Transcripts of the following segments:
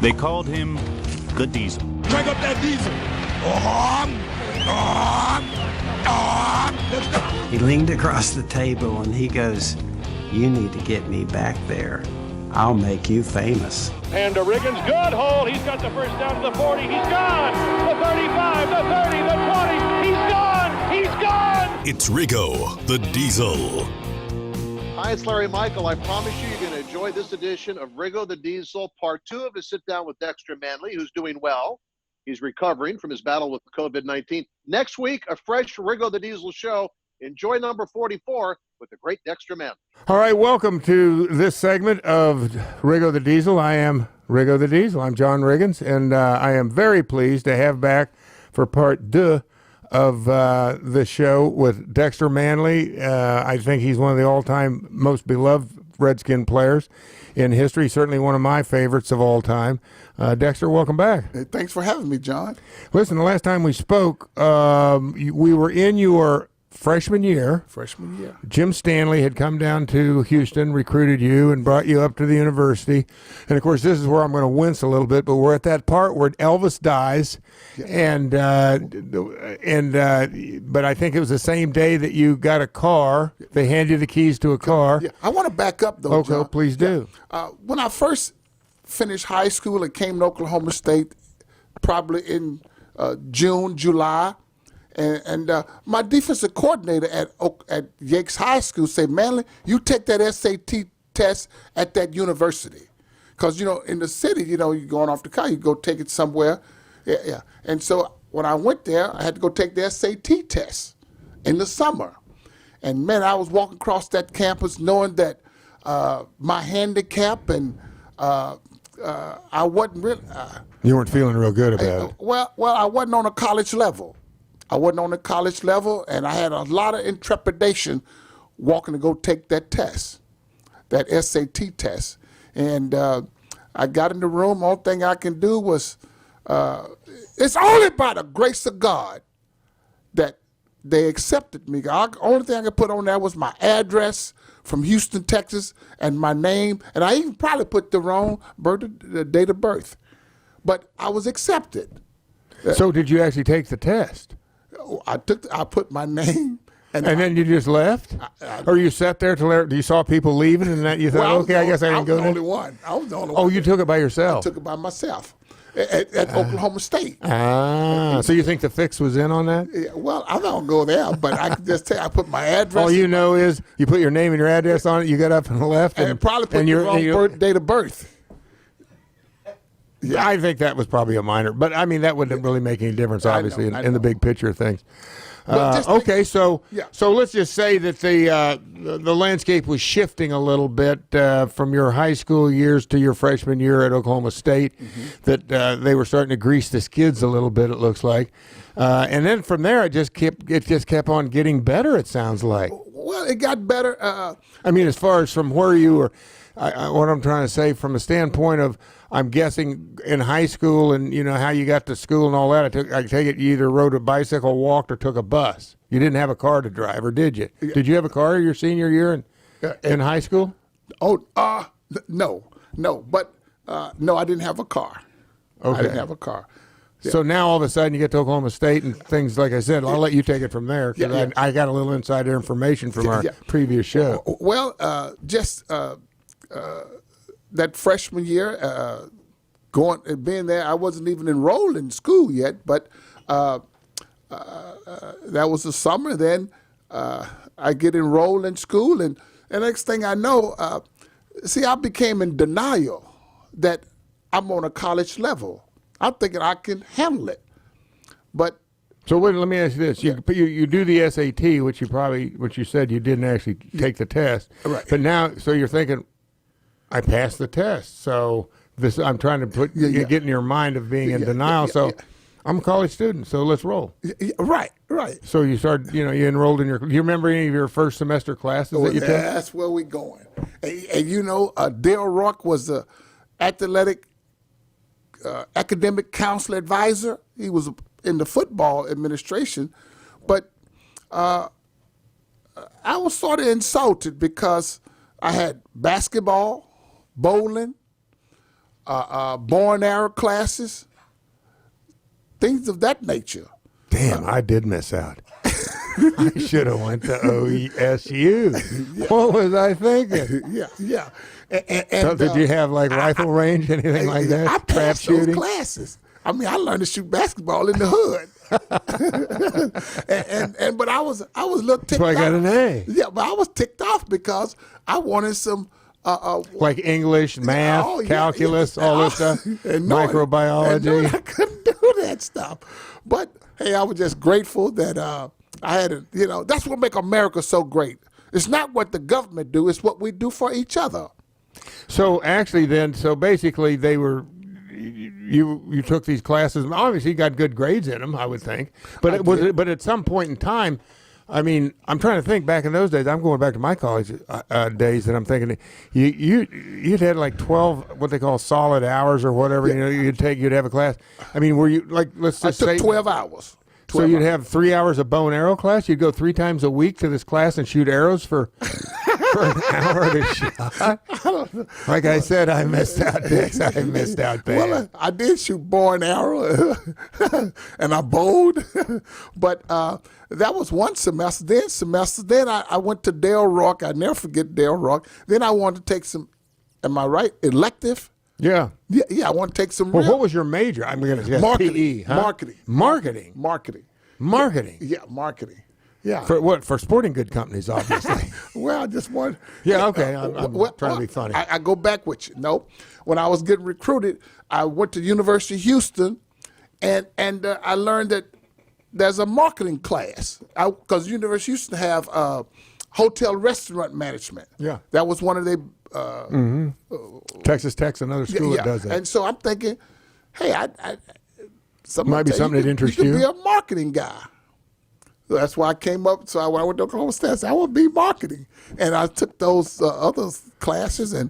They called him the Diesel. Crank up that diesel. Let's go. He leaned across the table and he goes, "You need to get me back there. I'll make you famous." And to Riggins, good hole. He's got the first down to the 40. He's gone. The 35, the 30, the 20. He's gone. He's gone. It's Riggo the Diesel. Hi, it's Larry Michael. I promise you, you're going to enjoy this edition of Riggo the Diesel, part 2 of his sit-down with Dexter Manley, who's doing well. He's recovering from his battle with COVID-19. Next week, a fresh Riggo the Diesel show. Enjoy number 44 with the great Dexter Manley. All right, welcome to this segment of Riggo the Diesel. I am Riggo the Diesel. I'm John Riggins, and I am very pleased to have back for part 2 of the show with Dexter Manley. I think he's one of the all-time most beloved Redskin players in history, certainly one of my favorites of all time. Dexter, welcome back. Hey, thanks for having me, John. Listen, the last time we spoke, we were in your freshman year. Jim Stanley had come down to Houston, recruited you, and brought you up to the university. And, of course, this is where I'm going to wince a little bit, but we're at that part where Elvis dies. Yeah. But I think it was the same day that you got a car. They hand you the keys to a car. Yeah. I want to back up, though, okay, John. Please do. When I first finished high school and came to Oklahoma State, probably in June, July, and my defensive coordinator at Yates High School said, "Manley, you take that SAT test at that university." Because, in the city, you're going off the car, you go take it somewhere. Yeah. And so when I went there, I had to go take the SAT test in the summer. And, man, I was walking across that campus knowing that my handicap and I wasn't really you weren't feeling real good about it. Well, I wasn't on a college level. And I had a lot of intrepidation walking to go take that test, that SAT test. And I got in the room. Only thing I can do was, it's only by the grace of God that they accepted me. The only thing I could put on there was my address from Houston, Texas, and my name. And I even probably put the wrong date of birth. But I was accepted. So did you actually take the test? I put my name, and then you just left, or you sat there till you saw people leaving, and that you thought, I guess I can go. I was the only one. Oh, you took it by yourself. I took it by myself at Oklahoma State. So you think the fix was in on that? Yeah, well, I don't go there, but I can just tell you, I put my address. All you know is you put your name and your address on it. You got up and left, and probably put the wrong date of birth. Yeah. I think that was probably a minor, but I mean that wouldn't really make any difference, obviously, in the big picture of things. Okay, so let's just say that the landscape was shifting a little bit from your high school years to your freshman year at Oklahoma State. Mm-hmm. That they were starting to grease the skids a little bit. It looks like, and then from there it just kept on getting better. It sounds like. Well, it got better. I mean, as far as from where you were, what I'm trying to say from a standpoint of, I'm guessing in high school and how you got to school and all that, I take it you either rode a bicycle, walked, or took a bus. You didn't have a car to drive, or did you? Yeah. Did you have a car your senior year in high school? Oh, no, but no, I didn't have a car. Okay. I didn't have a car. Yeah. So now all of a sudden you get to Oklahoma State and things, like I said, I'll let you take it from there because I got a little insider information from our previous show. Well, that freshman year, being there, I wasn't even enrolled in school yet, but that was the summer. Then I get enrolled in school, and next thing I know, I became in denial that I'm on a college level. I'm thinking I can handle it, but. So let me ask you this: you do the SAT, which you said you didn't actually take the test, right? But now, so you're thinking, I passed the test, so I'm trying to get in your mind of being in denial. So I'm a college student, so let's roll. Right. So you started, you enrolled in do you remember any of your first semester classes that you took? That's where we're going. And Dale Rock was the athletic academic council advisor. He was in the football administration, but I was sort of insulted because I had basketball, bowling, bow and arrow classes, things of that nature. Damn, I did miss out. I should have went to OESU. Yeah. What was I thinking? Yeah. So did you have like rifle range, anything like that? I Trap passed those shooting classes. I mean, I learned to shoot basketball in the hood. But I was a little ticked off. That's why I got an A. Yeah, but I was ticked off because I wanted some like English, math, calculus, all this stuff, microbiology. I couldn't do that stuff. But hey, I was just grateful that I had that's what makes America so great. It's not what the government do; it's what we do for each other. So actually, basically, they were. You took these classes. Obviously, you got good grades in them, I would think. But but at some point in time, I mean, I'm trying to think back in those days. I'm going back to my college days, and I'm thinking you'd had like 12 what they call solid hours or whatever. Yeah. You'd have a class. I mean, were you like let's just I took 12 hours. So you'd have 3 hours of bow and arrow class. You'd go 3 times a week to this class and shoot arrows for an hour at a shot. Like I said, I missed out, Dex. I missed out there. Well, I did shoot bow and arrow, and I bowled. But that was one semester. Then I went to Del Rock. I never forget Del Rock. Then I wanted to take some, am I right, elective? Yeah. Yeah, I want to take some. Well, what was your major? I'm going to guess marketing. PE, huh? Marketing. Marketing. Yeah, marketing. Yeah. For what? For sporting good companies, obviously. Well, I just want. Yeah, okay. I'm trying to be funny. I go back with you. No, when I was getting recruited, I went to University of Houston, and I learned that there's a marketing class because University of Houston have hotel restaurant management. Yeah. That was one of their. Texas Tech's another school that does that. And so I'm thinking, hey, might be something that interests you. You could be a marketing guy. So that's why I came up. So when I went to Oklahoma State, I said, I want to be marketing. And I took those other classes. And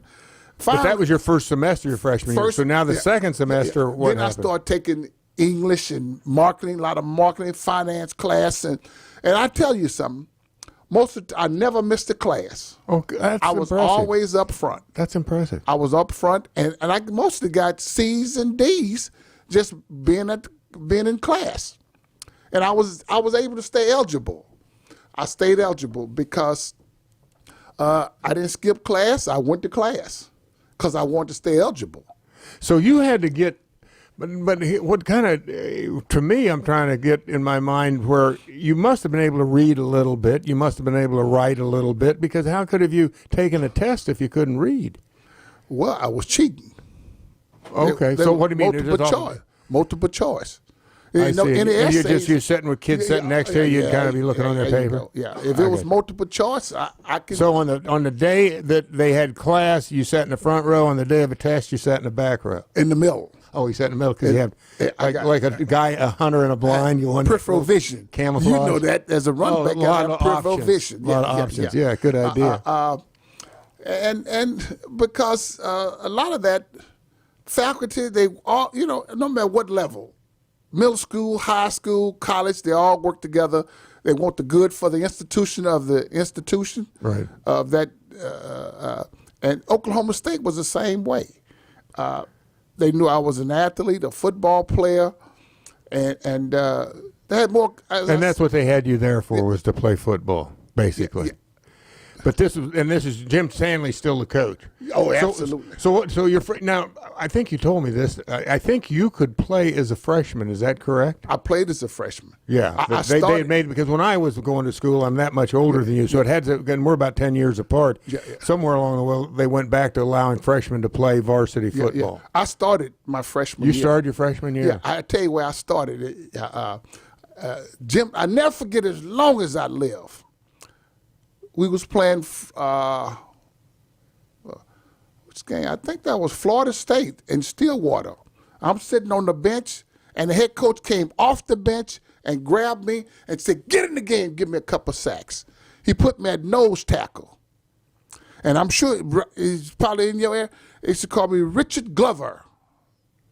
finally, but that was your first semester, your freshman year. So now the second semester, what then happened? I started taking English and marketing, a lot of marketing, finance class. And I tell you something. I never missed a class. Oh, that's I was impressive. always up front. That's impressive. I was up front, and I mostly got C's and D's just being in class. And I was able to stay eligible. I stayed eligible because I didn't skip class. I went to class because I wanted to stay eligible. So you had to get. But what kind of, to me, I'm trying to get in my mind where you must have been able to read a little bit. You must have been able to write a little bit because how could have you taken a test if you couldn't read? Well, I was cheating. Okay, so what do you mean? Multiple choice. I see. In the essays, you're sitting with kids sitting next to you, you'd kind of be looking on their paper. Yeah, if it was multiple choice, I could. So on the day that they had class, you sat in the front row. On the day of a test, you sat in the back row. In the middle. Oh, he sat in the middle because you have like a guy, a hunter in a blind. You want peripheral vision, camouflage. You know that as a running back, a lot of peripheral options. vision. A lot of options. Yeah, good idea. And because a lot of that faculty, they all, no matter what level, middle school, high school, college, they all work together. They want the good for the institution of the institution. Right. Of that, and Oklahoma State was the same way. They knew I was an athlete, a football player, and they had more. And that's what they had you there for, was to play football, basically. Yeah. But this is Jim Stanley's still the coach. Oh, absolutely. So you're now. I think you told me this. I think you could play as a freshman. Is that correct? I played as a freshman. Yeah, they had made, because when I was going to school, I'm that much older than you, so it had to. And we're about 10 years apart. Yeah. Somewhere along the way, they went back to allowing freshmen to play varsity football. I started my freshman year. You started your freshman year? Yeah, I tell you where I started. Jim, I never forget as long as I live. We was playing which game? I think that was Florida State in Stillwater. I'm sitting on the bench, and the head coach came off the bench and grabbed me and said, "Get in the game, give me a couple sacks." He put me at nose tackle. And I'm sure he's probably in your area. They used to call me Richard Glover.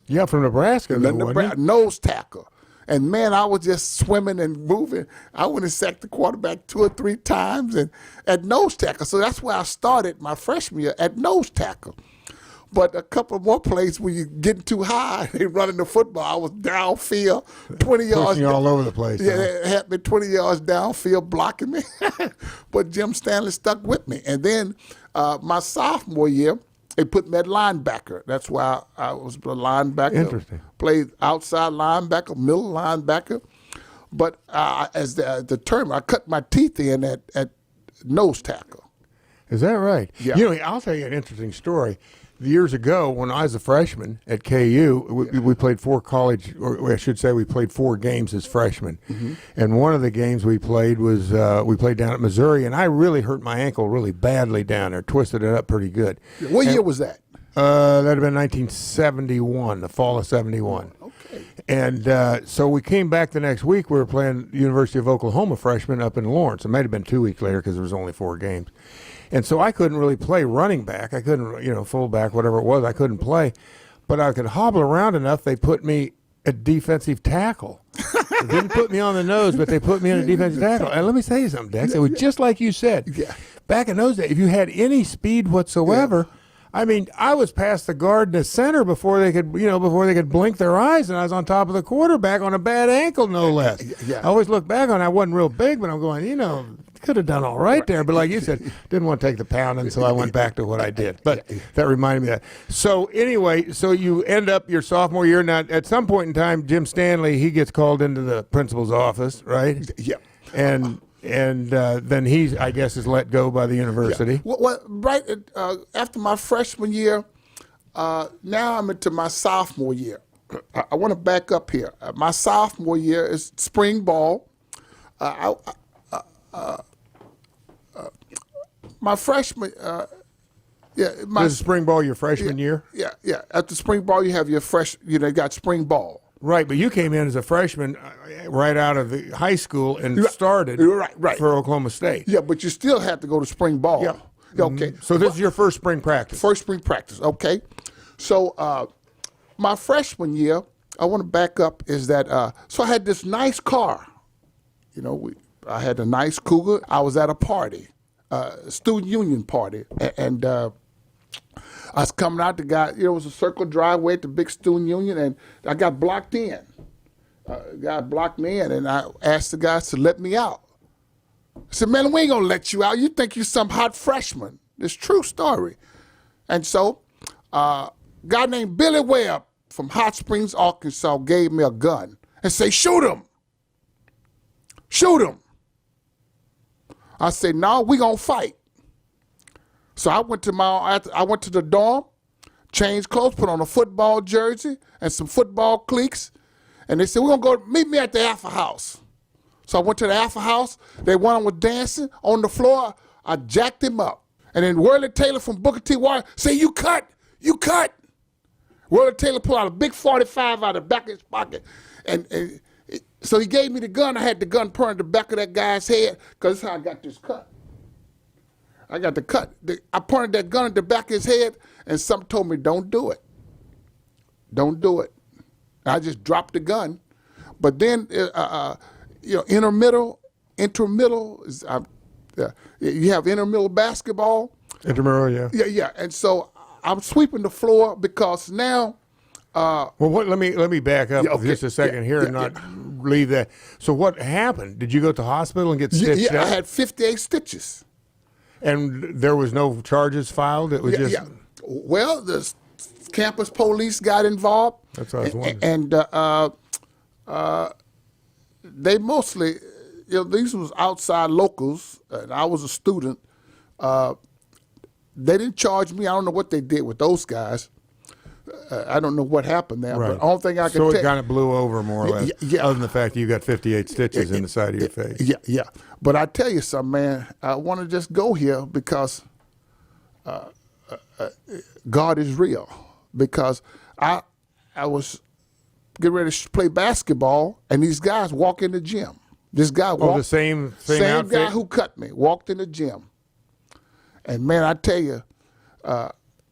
Yeah, from Nebraska. Nose tackle. And, man, I was just swimming and moving. I went and sacked the quarterback 2 or 3 times and at nose tackle. So that's where I started my freshman year, at nose tackle. But a couple more plays where you getting too high, they running the football. I was downfield, 20 yards. Pushing you all over the place. Yeah, they had me 20 yards downfield blocking me. But Jim Stanley stuck with me. And then my sophomore year, they put me at linebacker. That's why I was a linebacker. Interesting. Played outside linebacker, middle linebacker. But as the term, I cut my teeth in at nose tackle. Is that right? Yeah. You know, I'll tell you an interesting story. Years ago, when I was a freshman at KU, we played four or I should say we played 4 games as freshmen. Mm-hmm. And one of the games we played was we played down at Missouri, and I really hurt my ankle really badly down there, twisted it up pretty good. What year was that? That'd have been 1971, the fall of 71. Okay. And so we came back the next week. We were playing University of Oklahoma freshmen up in Lawrence. It might have been 2 weeks later because there was only 4 games. And so I couldn't really play running back. I couldn't, fullback, whatever it was. I couldn't play. But I could hobble around enough. They put me at defensive tackle. They didn't put me on the nose, but they put me in a defensive tackle. And let me tell you something, Dex. It was just like you said. Yeah. Back in those days, if you had any speed whatsoever, I mean, I was past the guard and the center before they could blink their eyes, and I was on top of the quarterback on a bad ankle, no less. Yeah. I always look back on it. I wasn't real big, but I'm going, could have done all right there. But like you said, didn't want to take the pounding, so I went back to what I did. But that reminded me of that. So anyway, so you end up your sophomore year. Now, at some point in time, Jim Stanley, he gets called into the principal's office, right? Yeah. And then he, I guess, is let go by the university. Yeah. Well, right after my freshman year, now I'm into my sophomore year. I want to back up here. My sophomore year is spring ball. My freshman, This is spring ball your freshman year? Yeah. After spring ball, you have your you got spring ball. Right, but you came in as a freshman right out of the high school and started right. for Oklahoma State. Yeah, but you still have to go to spring ball. Yeah. Okay. So this is your first spring practice. First spring practice, okay. So my freshman year, I want to back up, is that, so I had this nice car. I had a nice Cougar. I was at a party, student union party, and I was coming out. The guy, it was a circle driveway at the big student union, and I got blocked in. Guy blocked me in, and I asked the guys to let me out. I said, "Man, we ain't gonna let you out. You think you some hot freshman?" It's true story. And so, a guy named Billy Webb from Hot Springs, Arkansas, gave me a gun and said, "Shoot him. Shoot him." I said, "No, we gonna fight." So I went to the dorm, changed clothes, put on a football jersey and some football cleats, and they said, "We're gonna go meet me at the Alpha House." So I went to the Alpha House. They one was dancing on the floor. I jacked him up, and then Worley Taylor from Booker T. Washington said, "You cut, you cut." Worley Taylor pulled out a big 45 out of the back of his pocket, and so he gave me the gun. I had the gun pointed at the back of that guy's head, because that's how I got this cut. I got the cut. I pointed that gun at the back of his head, and something told me, "Don't do it. Don't do it." I just dropped the gun. But then, intermittent is, you have intramural basketball. Intramural, yeah. Yeah. And so I'm sweeping the floor because now. Let me back up just a second here and not leave that. So what happened? Did you go to the hospital and get stitched up? I had 58 stitches. And there was no charges filed? It was just... Yeah. Well, the campus police got involved. That's what I was wondering. And they mostly, these was outside locals, and I was a student. They didn't charge me. I don't know what they did with those guys. I don't know what happened there, but the only thing I can tell... So it kind of blew over, more or less, other than the fact that you got 58 stitches in the side of your face. Yeah. But I tell you something, man, I want to just go here because God is real. Because I was getting ready to play basketball, and these guys walk in the gym. This guy walked... the same outfit? Guy who cut me walked in the gym. And, man, I tell you...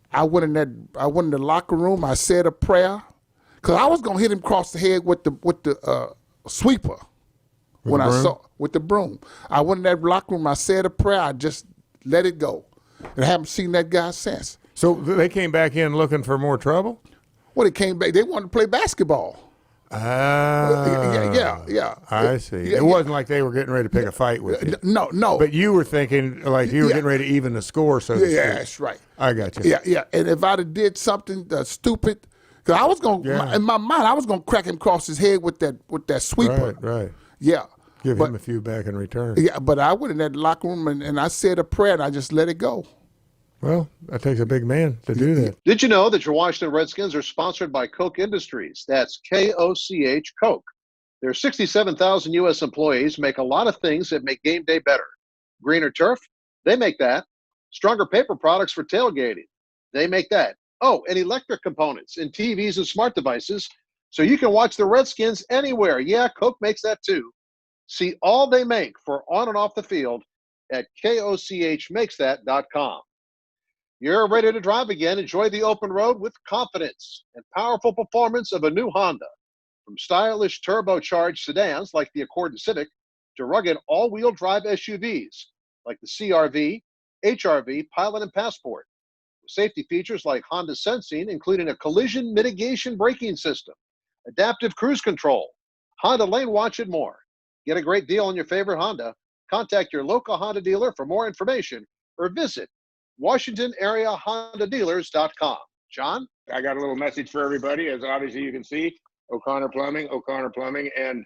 I went in the locker room. I said a prayer, because I was gonna hit him across the head with the sweeper with the broom. I went in that locker room. I said a prayer. I just let it go, and I haven't seen that guy since. So they came back in looking for more trouble? Well, they came back. They wanted to play basketball. Yeah. I see. It wasn't like they were getting ready to pick a fight with you. No. But you were thinking like you were getting ready to even the score, so to speak. Yeah, that's right. I got you. Yeah. And if I'd have did something stupid, because I was in my mind, I was gonna crack him across his head with that sweeper. Right. Yeah. Give him a few back in return. Yeah, but I went in that locker room and I said a prayer and I just let it go. Well, that takes a big man to do that. Did you know that your Washington Redskins are sponsored by Koch Industries? That's K-O-C-H, Koch. Their 67,000 U.S. employees make a lot of things that make game day better. Greener turf? They make that. Stronger paper products for tailgating? They make that. Oh, and electric components in TVs and smart devices so you can watch the Redskins anywhere. Yeah, Koch makes that too. See all they make for on and off the field at kochmakesthat.com. You're ready to drive again. Enjoy the open road with confidence and powerful performance of a new Honda. From stylish turbocharged sedans like the Accord and Civic to rugged all-wheel drive SUVs like the CR-V, HR-V, Pilot, and Passport. With safety features like Honda Sensing, including a collision mitigation braking system, adaptive cruise control, Honda Lane Watch, and more. Get a great deal on your favorite Honda. Contact your local Honda dealer for more information or visit WashingtonAreaHondaDealers.com. John? I got a little message for everybody. As obviously you can see, O'Connor Plumbing. And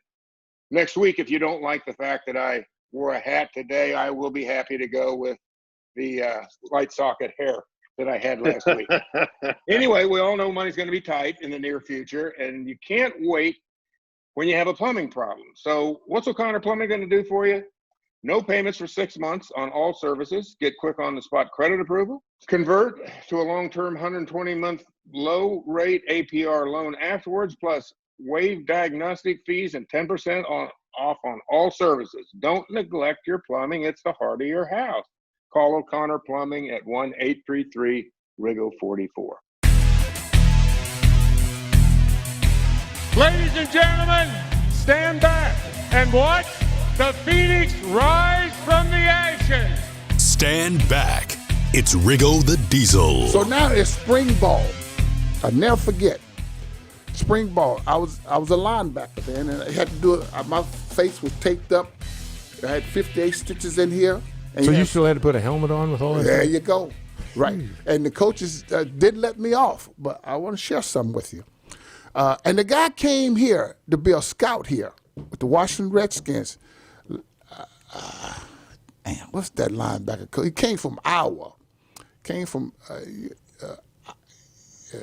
next week, if you don't like the fact that I wore a hat today, I will be happy to go with the light socket hair that I had last week. Anyway, we all know money's going to be tight in the near future, and you can't wait when you have a plumbing problem. So what's O'Connor Plumbing going to do for you? No payments for 6 months on all services. Get quick on-the-spot credit approval. Convert to a long-term 120-month low-rate APR loan afterwards, plus waive diagnostic fees and 10% off on all services. Don't neglect your plumbing. It's the heart of your house. Call O'Connor Plumbing at 1-833-RIGGO-44. Ladies and gentlemen, stand back and watch the Phoenix rise from the ashes. Stand back. It's Riggo the Diesel. So now it's spring ball. I'll never forget. Spring ball. I was a linebacker then, and I had to do it. My face was taped up. I had 58 stitches in here. And so you still had to put a helmet on with all that? There you go. Right. And the coaches didn't let me off, but I want to share something with you. And the guy came here to be a scout here with the Washington Redskins. What's that linebacker? He came from Iowa. Came from.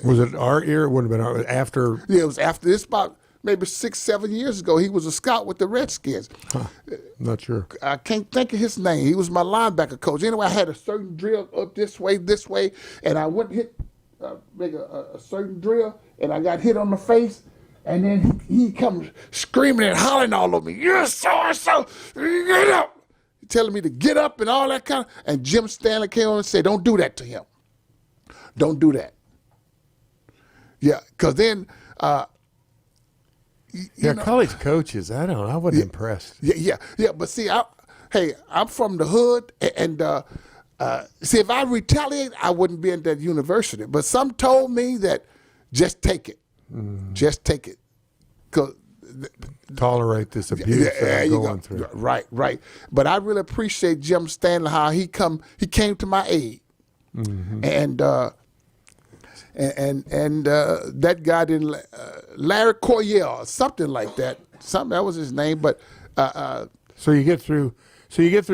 Was it our year? It would have been after. Yeah, it was after. This about maybe 6-7 years ago. He was a scout with the Redskins. Not sure. I can't think of his name. He was my linebacker coach. Anyway, I had a certain drill up this way, and I went and hit make a certain drill, and I got hit on the face. And then he comes screaming and hollering all over me. You're so-and-so, get up. Telling me to get up and all that kind of. And Jim Stanley came on and said, don't do that to him. Don't do that. Yeah, because then. College coaches, I don't know. I wasn't impressed. Yeah. But see, I'm from the hood, and see, if I retaliate, I wouldn't be in that university. But some told me that just take it. Just take it. Tolerate this abuse that I'm going through. Right. But I really appreciate Jim Stanley, how he came to my aid. Mm-hmm. And that guy didn't, Larry Coryell, something like that. That was his name. But so you get through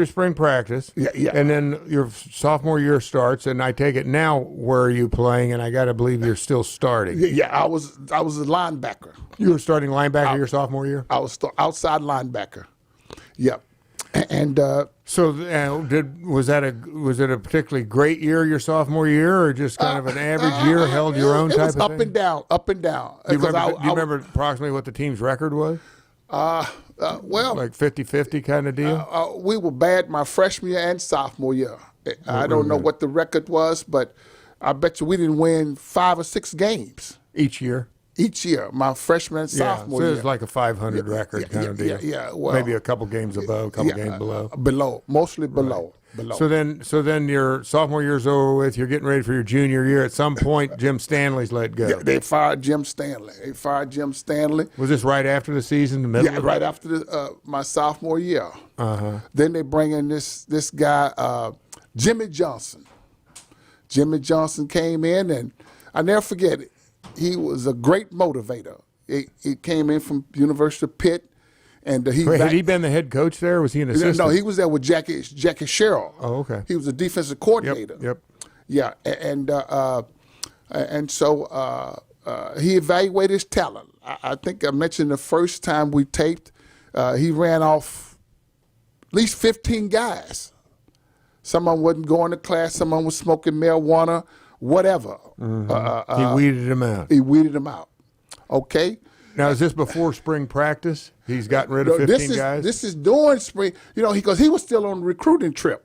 spring practice. Yeah. And then your sophomore year starts, and I take it now. Where are you playing? And I got to believe you're still starting. Yeah, I was a linebacker. You were starting linebacker your sophomore year? I was outside linebacker. Yep. And so was it a particularly great year your sophomore year, or just kind of an average year, held your own type of thing? It was up and down. Do you remember approximately what the team's record was? Well, like 50-50 kind of deal? We were bad my freshman year and sophomore year. I don't know what the record was, but I bet you we didn't win 5 or 6 games. Each year, my freshman and sophomore year. So it's like a 500 record kind of deal. Yeah, well. Maybe a couple games above, a couple games below. Mostly below. below. So then your sophomore year's over with. You're getting ready for your junior year. At some point, Jim Stanley's let go. Yeah, they fired Jim Stanley. Was this right after the season? The middle? Yeah, right after my sophomore year. Uh-huh. Then they bring in this guy, Jimmy Johnson. Jimmy Johnson came in, and I never forget it. He was a great motivator. He came in from University of Pitt, and had he been the head coach there? Or was he an assistant? No, he was there with Jackie Sherrill. Oh, okay. He was a defensive coordinator. Yep. Yeah, and so he evaluated his talent. I think I mentioned the first time we taped, he ran off at least 15 guys. Some of them wasn't going to class. Some of them was smoking marijuana, whatever. Mm-hmm. He weeded them out. Okay. Now, is this before spring practice? He's gotten rid of 15 guys? This is during spring. Because he was still on a recruiting trip.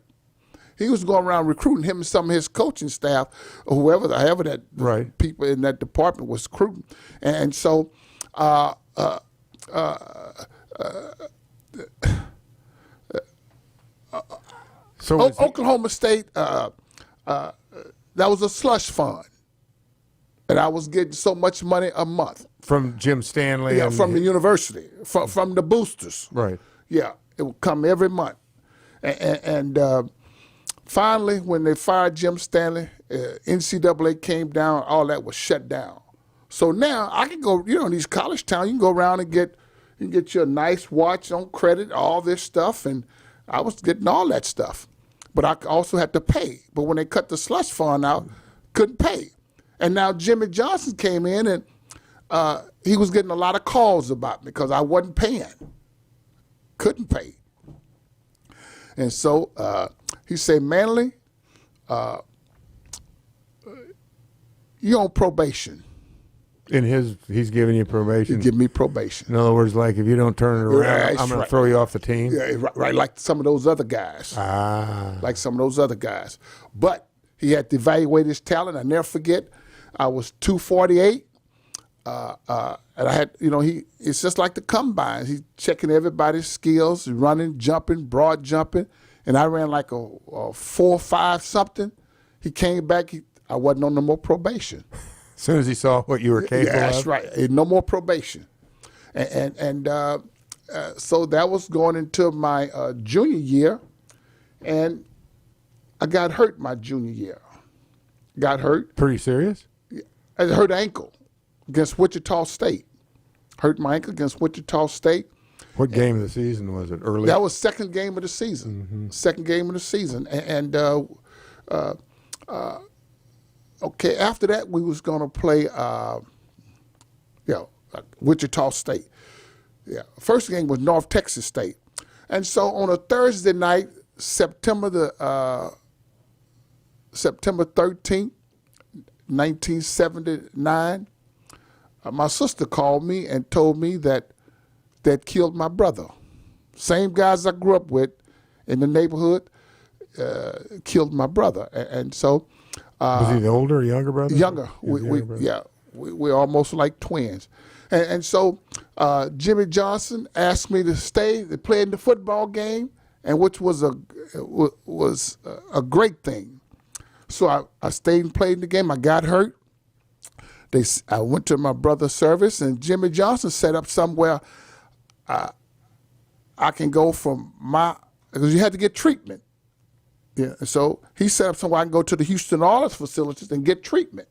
He was going around recruiting him and some of his coaching staff, or however that people in that department was recruiting. And so Oklahoma State, that was a slush fund. And I was getting so much money a month. From Jim Stanley? Yeah, from the university, from the boosters. Right. Yeah, it would come every month. And finally, when they fired Jim Stanley, NCAA came down, all that was shut down. So now I can go, in these college towns, you can go around and get you a nice watch on credit, all this stuff, and I was getting all that stuff. But I also had to pay. But when they cut the slush fund out, couldn't pay. And now Jimmy Johnson came in, and he was getting a lot of calls about me because I wasn't paying. Couldn't pay. And so he said, Manley, you're on probation. He's giving you probation? He give me probation. In other words, like if you don't turn it around, I'm going to throw you off the team? Yeah, right, like some of those other guys. Like some of those other guys. But he had to evaluate his talent. I never forget, I was 248. And I had, it's just like the combine. He's checking everybody's skills, running, jumping, broad jumping. And I ran like a 4.5 something. He came back, I wasn't on no more probation. As soon as he saw what you were capable of? Yeah, that's right. No more probation. And so that was going into my junior year. And I got hurt my junior year. Got hurt. Pretty serious? I hurt ankle against Wichita State. Hurt my ankle against Wichita State. What game of the season was it? Early? That was second game of the season. Mm-hmm. Second game of the season. Okay, after that we was going to play Wichita State. Yeah, first game was North Texas State. And so on a Thursday night, September 13th, 1979, my sister called me and told me that killed my brother. Same guys I grew up with in the neighborhood killed my brother. And so... was he the older or younger brother? Younger. We're almost like twins. And so Jimmy Johnson asked me to stay to play in the football game, and which was a great thing. So I stayed and played in the game. I got hurt. I went to my brother's service, and Jimmy Johnson set up somewhere I can go from because you had to get treatment. Yeah, so he set up somewhere I can go to the Houston Oilers facilities and get treatment.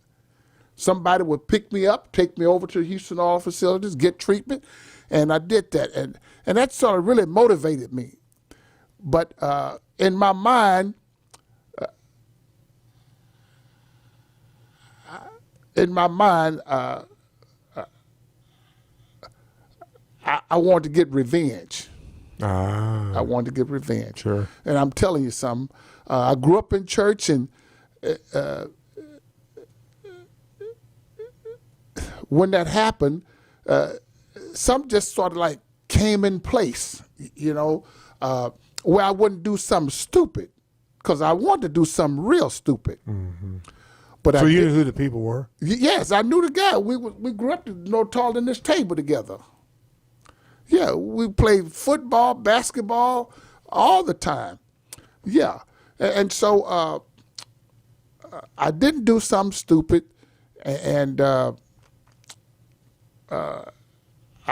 Somebody would pick me up, take me over to the Houston Oilers facilities, get treatment, and I did that. And that sort of really motivated me. But in my mind, I wanted to get revenge. I wanted to get revenge. Sure. And I'm telling you something. I grew up in church, and when that happened, something just sort of like came in place, where I wouldn't do something stupid, because I wanted to do something real stupid. Mm-hmm. But so you knew who the people were? Yes, I knew the guy. We grew up no taller than this table together. Yeah, we played football, basketball, all the time. Yeah, And so I didn't do something stupid, and I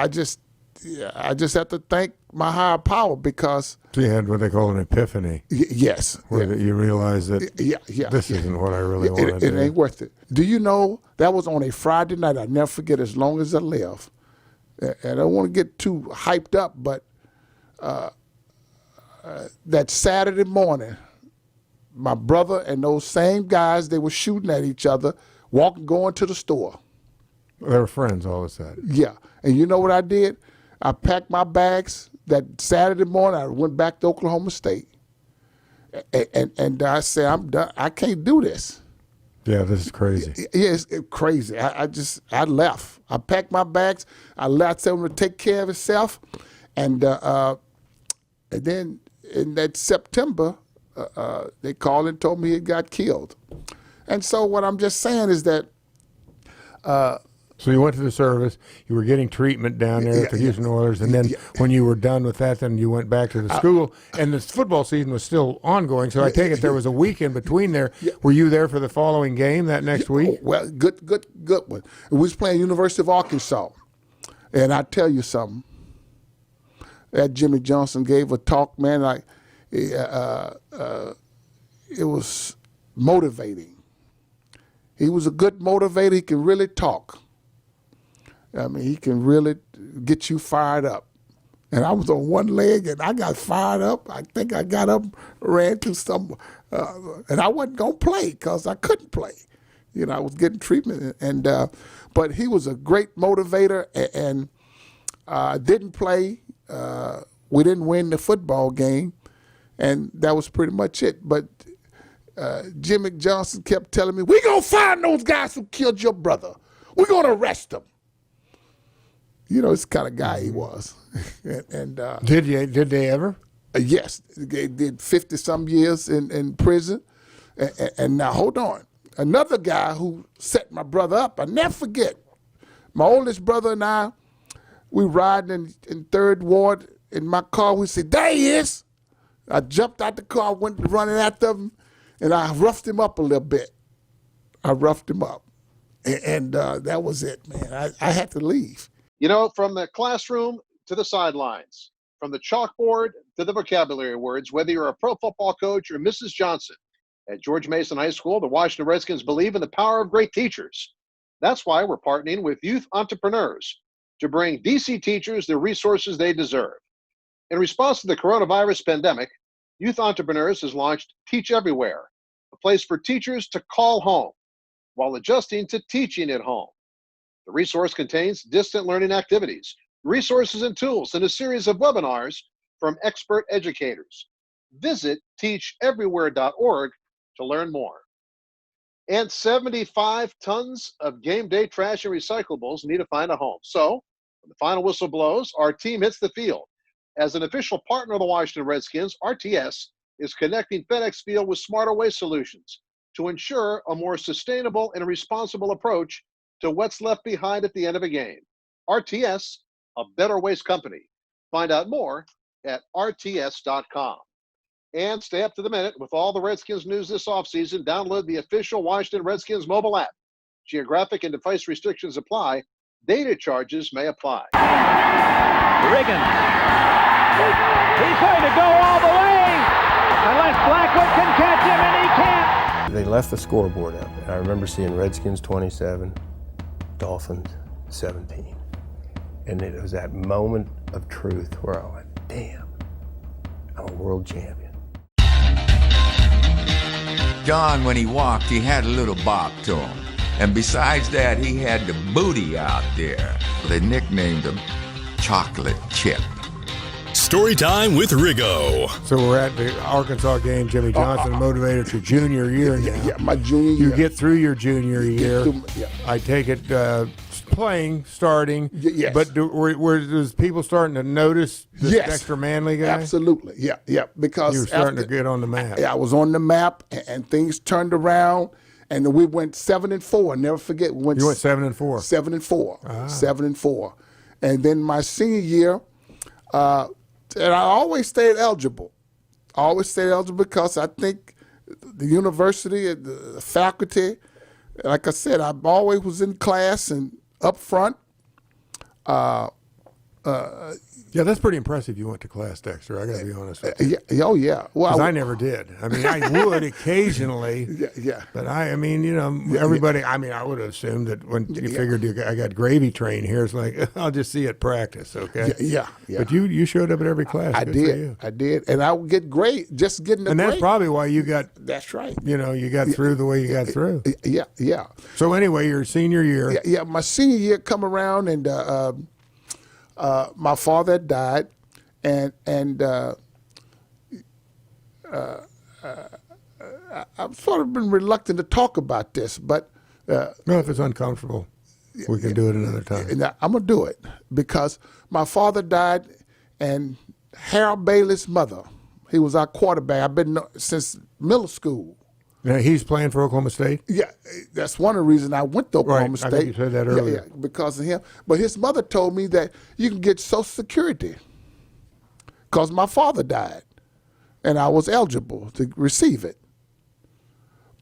just have to thank my higher power because. So you had what they call an epiphany. Yes. Where you realize that this isn't what I really want to do. It ain't worth it. Do you know that was on a Friday night? I'll never forget as long as I live. And I don't want to get too hyped up, but that Saturday morning, my brother and those same guys, they were shooting at each other, going to the store. They were friends all of a sudden. Yeah. And you know what I did? I packed my bags that Saturday morning. I went back to Oklahoma State. And I said, I'm done. I can't do this. Yeah, this is crazy. Yeah, it's crazy. I left. I packed my bags. I left. I told him to take care of himself. And then in that September, they called and told me he got killed. And so what I'm just saying is that. So you went to the service, you were getting treatment down there at the Houston Oilers, and then when you were done with that, then you went back to the school, and the football season was still ongoing, so I take it there was a week in between there. Were you there for the following game that next week? Well, good one. We was playing University of Arkansas, and I tell you something, that Jimmy Johnson gave a talk, man, like it was motivating. He was a good motivator. He can really talk. I mean, he can really get you fired up. And I was on one leg, and I got fired up. I think I got up, ran to some, and I wasn't going to play because I couldn't play. You know, I was getting treatment. But he was a great motivator, and didn't play. We didn't win the football game, and that was pretty much it. But Jimmy Johnson kept telling me, we're going to find those guys who killed your brother. We're going to arrest them. You know, it's the kind of guy he was. and Did they ever? Yes. They did 50-some years in prison. And now, hold on. Another guy who set my brother up, I never forget. My oldest brother and I, we riding in 3rd Ward in my car. We said, there he is. I jumped out the car, went running after him, and I roughed him up a little bit. I roughed him up. And that was it, man. I had to leave. You know, from the classroom to the sidelines, from the chalkboard to the vocabulary words, whether you're a pro football coach or Mrs. Johnson, at George Mason High School, the Washington Redskins believe in the power of great teachers. That's why we're partnering with youth entrepreneurs to bring DC teachers the resources they deserve. In response to the coronavirus pandemic, Youth Entrepreneurs has launched Teach Everywhere, a place for teachers to call home while adjusting to teaching at home. The resource contains distant learning activities, resources and tools, and a series of webinars from expert educators. Visit teacheverywhere.org to learn more. And 75 tons of game day trash and recyclables need to find a home. So, when the final whistle blows, our team hits the field. As an official partner of the Washington Redskins, RTS is connecting FedEx Field with smarter waste solutions to ensure a more sustainable and responsible approach to what's left behind at the end of a game. RTS, a better waste company. Find out more at rts.com. And stay up to the minute with all the Redskins news this offseason. Download the official Washington Redskins mobile app. Geographic and device restrictions apply. Data charges may apply. Riggins. He's going to go all the way. Unless Blackwood can catch him, and he can't. They left the scoreboard up. And I remember seeing Redskins 27, Dolphins 17. And it was that moment of truth where I went, damn, I'm a world champion. John, when he walked, he had a little bop to him. And besides that, he had the booty out there. They nicknamed him Chocolate Chip. Storytime with Riggo. So we're at the Arkansas game. Jimmy Johnson motivated your junior year now. Yeah, my junior year. You get through your junior year. I take it playing, starting. Yes. But was people starting to notice this Dexter Manley guy? Absolutely. Yeah. Because you were starting to get on the map. I was on the map, and things turned around, and we went 7-4. Never forget. You went 7-4. 7-4. Ah. 7-4. And then my senior year, and I always stayed eligible. Because I think the university, the faculty. Like I said, I always was in class and up front. Yeah, that's pretty impressive. You went to class, Dexter. I got to be honest with you. Yeah, oh yeah. Well, I never did. I mean, I would occasionally. Yeah. But I mean, you know, everybody. I mean, I would have assumed that when you figured I got gravy train here, it's like I'll just see it practice, okay? Yeah. But you showed up at every class. I did, and I would get great just getting. And that's probably why you got. That's right. You know, you got through the way you got through. Yeah. So anyway, your senior year. Yeah. My senior year come around and. My father had died, and I've sort of been reluctant to talk about this, but no, if it's uncomfortable, we can do it another time. I'm gonna do it because my father died, and Harold Bailey's mother, he was our quarterback. I've been since middle school. Now, he's playing for Oklahoma State? Yeah, that's one of the reasons I went to Oklahoma State. I think you said that earlier. Yeah, because of him. But his mother told me that you can get Social Security because my father died, and I was eligible to receive it.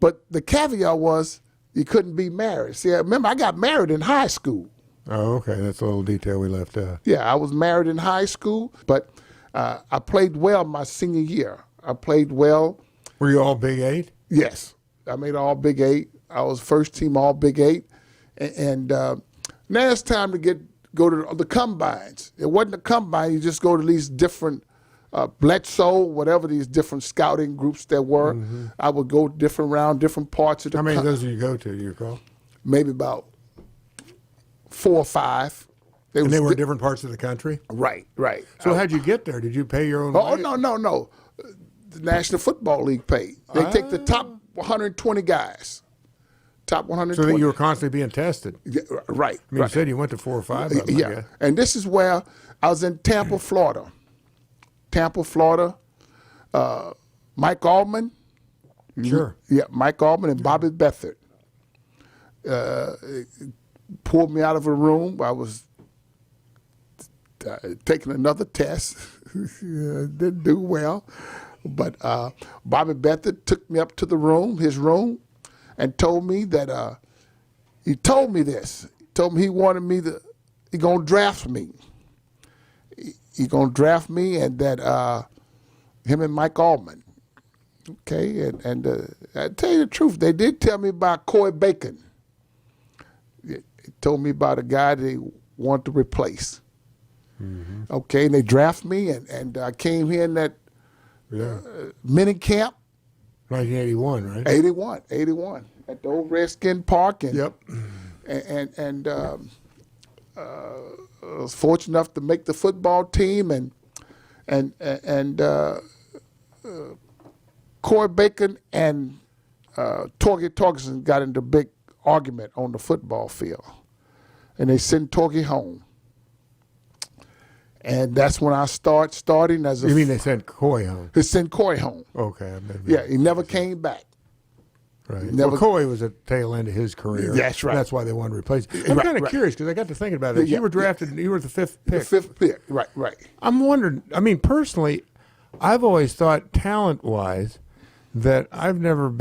But the caveat was you couldn't be married. See, I remember I got married in high school. Oh, okay. That's a little detail we left out. Yeah, I was married in high school, but I played well my senior year. I played well. Were you all Big 8? Yes, I made all Big 8. I was first team all Big 8, and now it's time to go to the combines. It wasn't a combine; you just go to these different Bledsoe, whatever these different scouting groups there were. Mm-hmm. I would go different parts of the. How many of those did you go to? Do you recall? Maybe about 4 or 5. And they were in different parts of the country. Right. So how'd you get there? Did you pay your own? Oh no. The National Football League paid. They take the top 120 guys. Top 120. So that you were constantly being tested. Yeah, right. I mean, you said you went to 4 or 5 of them, yeah. And this is where I was in Tampa, Florida. Mike Allman. Sure. Yeah, Mike Allman and Bobby Beathard pulled me out of a room. I was taking another test. Didn't do well. But Bobby Beathard took me up to his room, and told me that he told me this. He told me he wanted me he gonna draft me. He gonna draft me, and that him and Mike Allman. Okay, and I tell you the truth, they did tell me about Coy Bacon. He told me about a guy they want to replace. Mm-hmm. Okay, and they draft me, and I came here in that. Mini camp. 1981, right? 81 at the old Redskins Park, and yep. And I was fortunate enough to make the football team, and Coy Bacon and Torgy Torgerson got into a big argument on the football field, and they sent Torgy home. And that's when I starting as a. You mean they sent Coy home? They sent Coy home. Okay. Yeah, he never came back. Right. Well, Coy was at the tail end of his career. That's right. That's why they wanted to replace him. I'm kind of curious because I got to thinking about it. You were drafted. You were the 5th pick. The 5th pick. Right. I'm wondering. I mean, personally, I've always thought talent-wise that I've never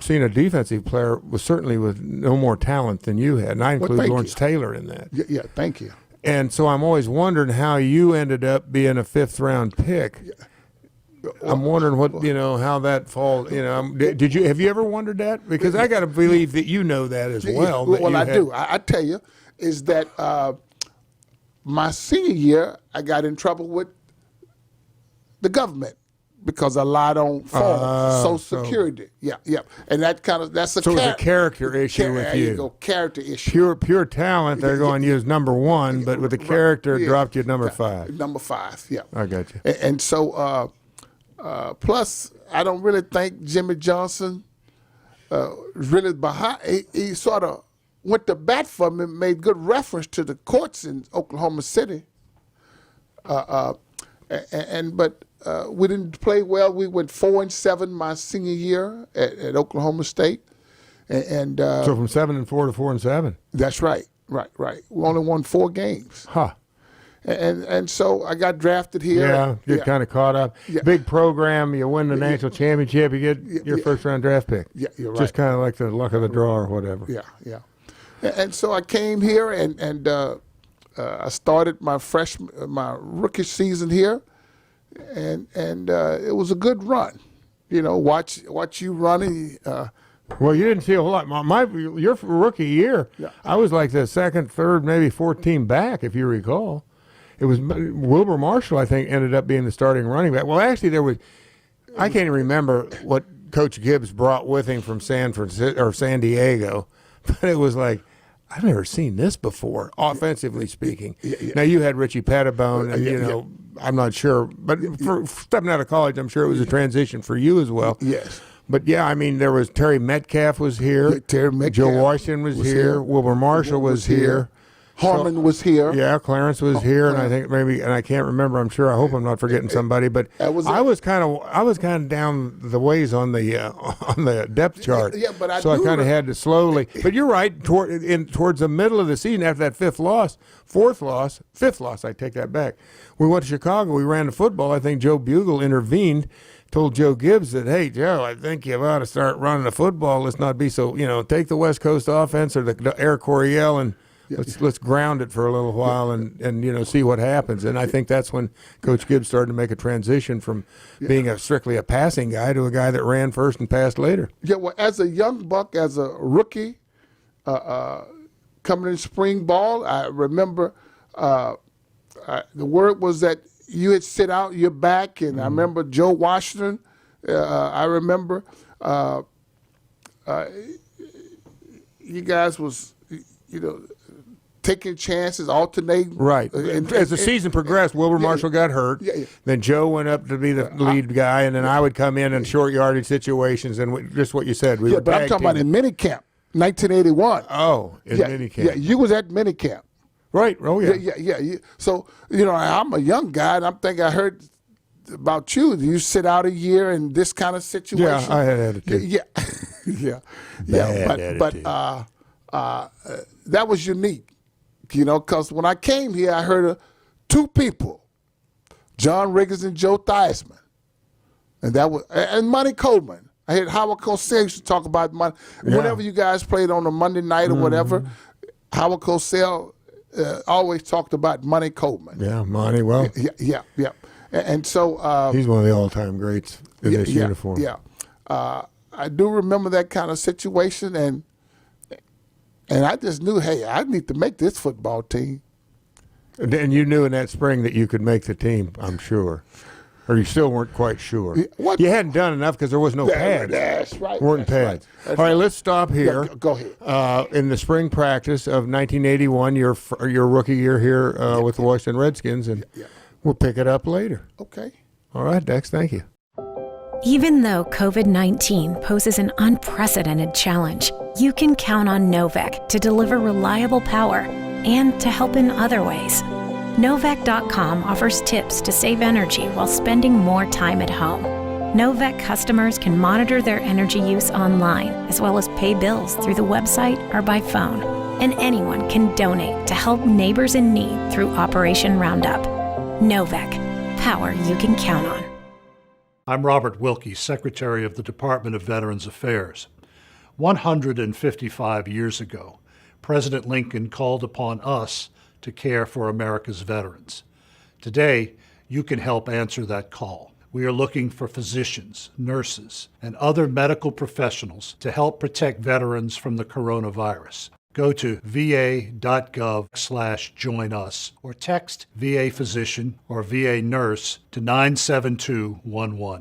seen a defensive player certainly with no more talent than you had, and I include Lawrence Taylor in that. Yeah. Thank you. And so I'm always wondering how you ended up being a 5th round pick. I'm wondering how that falls. Have you ever wondered that? Because I got to believe that you know that as well. Well, I do. I tell you, is that my senior year I got in trouble with the government because I lied on forms, Social Security. Yeah. And that's a character issue with you. There you go, character issue. Pure talent, they're going to use number 1, but with the character, it dropped you at number 5. Number 5, yeah. I got you. And so, plus, I don't really think Jimmy Johnson really behind. He sort of went to bat for me, made good reference to the courts in Oklahoma City. But we didn't play well. We went 4-7 my senior year at Oklahoma State, and so from 7-4 to 4-7. That's right. We only won 4 games. Huh. And so I got drafted here. Yeah, get kind of caught up. Yeah. Big program, you win the national championship, you get your first-round draft pick. Yeah, you're right. Just kind of like the luck of the draw or whatever. Yeah. And so I came here and I started my rookie season here, and it was a good run. Watch you running. Well, you didn't see a whole lot. Your rookie year, I was like the second, third, maybe fourth team back, if you recall. It was Wilbur Marshall, I think, ended up being the starting running back. Well, actually, I can't even remember what Coach Gibbs brought with him from San Diego, but it was like, I've never seen this before, offensively speaking. Now, you had Richie Pettibone, and, I'm not sure. But for stepping out of college, I'm sure it was a transition for you as well. Yes. But, there was Terry Metcalf was here. Yeah, Terry Metcalf. Joe Washington was here. Wilbur Marshall was here. Harmon was here. Yeah, Clarence was here, and I think and I can't remember. I'm sure. I hope I'm not forgetting somebody. But I was kind of down the ways on the depth chart. Yeah, but I kind of had to slowly. But you're right. Towards the middle of the season, after that fifth loss, I take that back. We went to Chicago. We ran the football. I think Joe Bugle intervened. Told Joe Gibbs that, hey, Joe, I think you ought to start running the football. Let's not be so, take the West Coast offense or the Air Coryell and let's ground it for a little while and see what happens. And I think that's when Coach Gibbs started to make a transition from being strictly a passing guy to a guy that ran first and passed later. Yeah, well, as a young buck, as a rookie, coming in spring ball, I remember the word was that you had sit out your back, and I remember Joe Washington. I remember you guys was, taking chances, alternating. Right. As the season progressed, Wilbur Marshall got hurt. Then Joe went up to be the lead guy, and then I would come in short yardage situations, and just what you said. We were but I'm talking about in minicamp, 1981. Oh, in minicamp. Yeah, you was at minicamp. Right. Oh, yeah. Yeah. So, I'm a young guy, and I'm thinking I heard about you. You sit out a year in this kind of situation. Yeah, I had attitude. Yeah. Bad But that was unique, because when I came here, I heard of two people, John Riggins and Joe Theismann, and Monty Coleman. I heard Howard Cosell used to talk about money. Whenever you guys played on a Monday night or whatever, Howard Cosell always talked about Monty Coleman. Yeah, Monty. Well, yeah. And so he's one of the all-time greats in this uniform. Yeah, I do remember that kind of situation, and I just knew, hey, I need to make this football team. And you knew in that spring that you could make the team, I'm sure. Or you still weren't quite sure. You hadn't done enough because there was no pads. That's right. Weren't pads. All right, let's stop here. Yeah, go ahead. In the spring practice of 1981, your rookie year here with the Washington Redskins, and we'll pick it up later. Okay. All right, Dex, thank you. Even though COVID-19 poses an unprecedented challenge, you can count on Novak to deliver reliable power and to help in other ways. Novak.com offers tips to save energy while spending more time at home. Novak customers can monitor their energy use online, as well as pay bills through the website or by phone. And anyone can donate to help neighbors in need through Operation Roundup. Novak, power you can count on. I'm Robert Wilkie, Secretary of the Department of Veterans Affairs. 155 years ago, President Lincoln called upon us to care for America's veterans. Today, you can help answer that call. We are looking for physicians, nurses, and other medical professionals to help protect veterans from the coronavirus. Go to va.gov/join us or text VA physician or VA nurse to 97211.